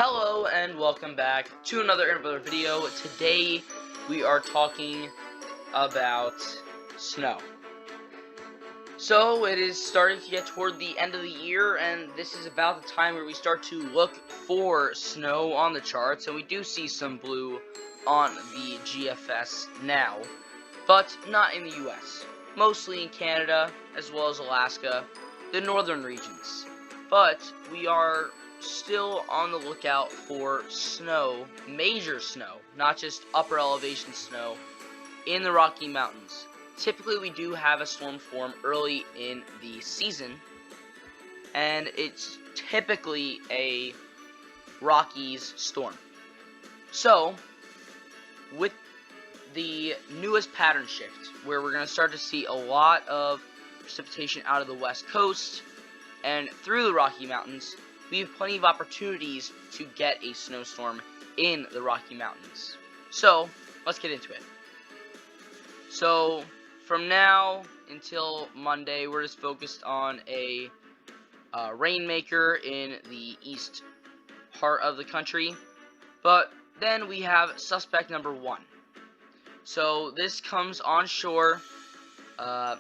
Hello and welcome back to another video. Today we are talking about snow. So it is starting to get toward the end of the year, and this is about the time where we start to look for snow on the charts, and we do see some blue on the GFS now, but not in the US. Mostly in Canada as well as Alaska, the northern regions. But we are still on the lookout for snow, major snow, not just upper elevation snow, in the Rocky Mountains. Typically we do have a storm form early in the season, and it's typically a Rockies storm. So, with the newest pattern shift, where we're going to start to see a lot of precipitation out of the west coast and through the Rocky Mountains, we have plenty of opportunities to get a snowstorm in the Rocky Mountains. So, let's get into it. So, from now until Monday, we're just focused on a rainmaker in the east part of the country. But then we have suspect number 1. So, this comes onshore the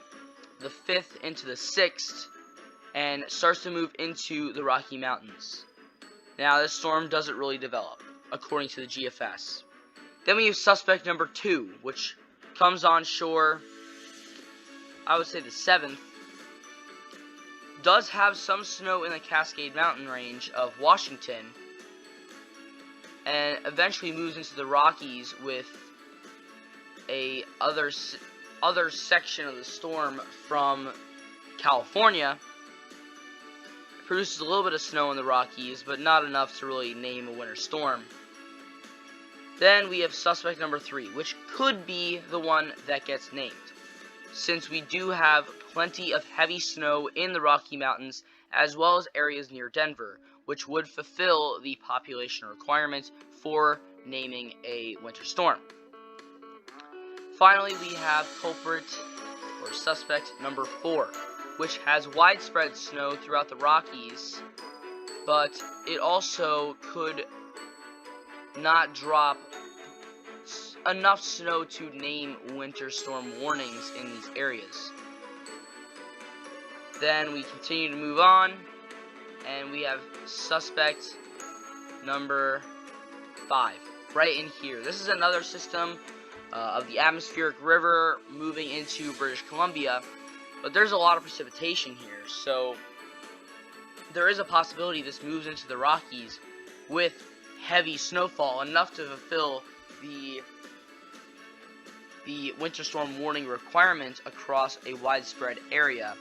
5th into the 6th, and starts to move into the Rocky Mountains. Now, this storm doesn't really develop, according to the GFS. Then we have suspect number 2, which comes onshore, I would say the 7th. Does have some snow in the Cascade Mountain range of Washington, and eventually moves into the Rockies with a other section of the storm from California. Produces a little bit of snow in the Rockies, but not enough to really name a winter storm. Then we have suspect number 3, which could be the one that gets named, since we do have plenty of heavy snow in the Rocky Mountains, as well as areas near Denver, which would fulfill the population requirement for naming a winter storm. Finally, we have culprit, or suspect number 4, which has widespread snow throughout the Rockies, but it also could not drop enough snow to name winter storm warnings in these areas. Then we continue to move on, and we have suspect number 5, right in here. This is another system of the atmospheric river moving into British Columbia. But there's a lot of precipitation here, so there is a possibility this moves into the Rockies with heavy snowfall, enough to fulfill the winter storm warning requirement across a widespread area.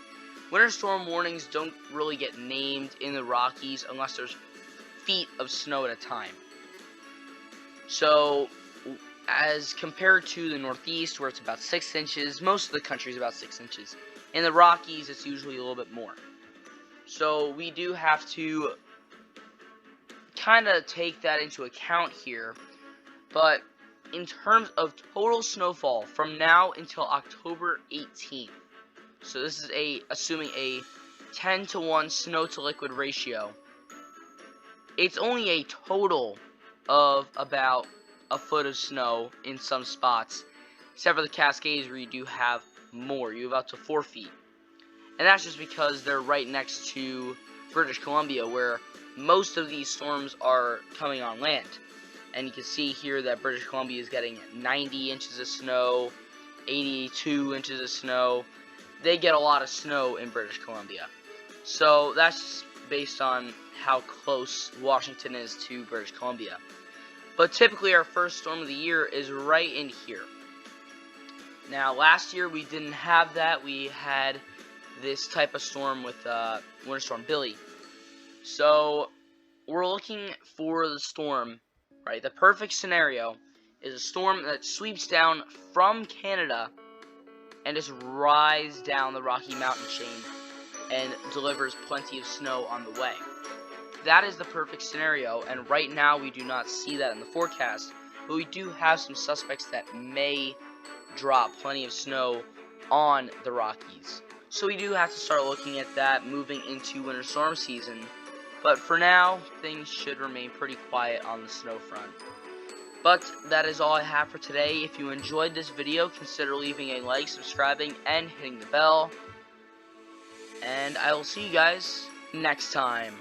Winter storm warnings don't really get named in the Rockies unless there's feet of snow at a time. So, as compared to the Northeast, where it's about 6 inches, most of the country is about 6 inches. In the Rockies, it's usually a little bit more. So we do have to kind of take that into account here. But in terms of total snowfall from now until October 18th, so this is assuming a 10-to-1 snow to liquid ratio, it's only a total of about a foot of snow in some spots, except for the Cascades where you do have more. You have up to 4 feet. And that's just because they're right next to British Columbia, where most of these storms are coming on land. And you can see here that British Columbia is getting 90 inches of snow, 82 inches of snow. They get a lot of snow in British Columbia. So that's just based on how close Washington is to British Columbia. But typically our first storm of the year is right in here. Now, last year we didn't have that. We had this type of storm with Winter Storm Billy. So, we're looking for the storm, right? The perfect scenario is a storm that sweeps down from Canada and just rides down the Rocky Mountain chain and delivers plenty of snow on the way. That is the perfect scenario, and right now we do not see that in the forecast, but we do have some suspects that may drop plenty of snow on the Rockies. So we do have to start looking at that moving into winter storm season. But for now, things should remain pretty quiet on the snow front. But that is all I have for today. If you enjoyed this video, consider leaving a like, subscribing, and hitting the bell. And I will see you guys next time.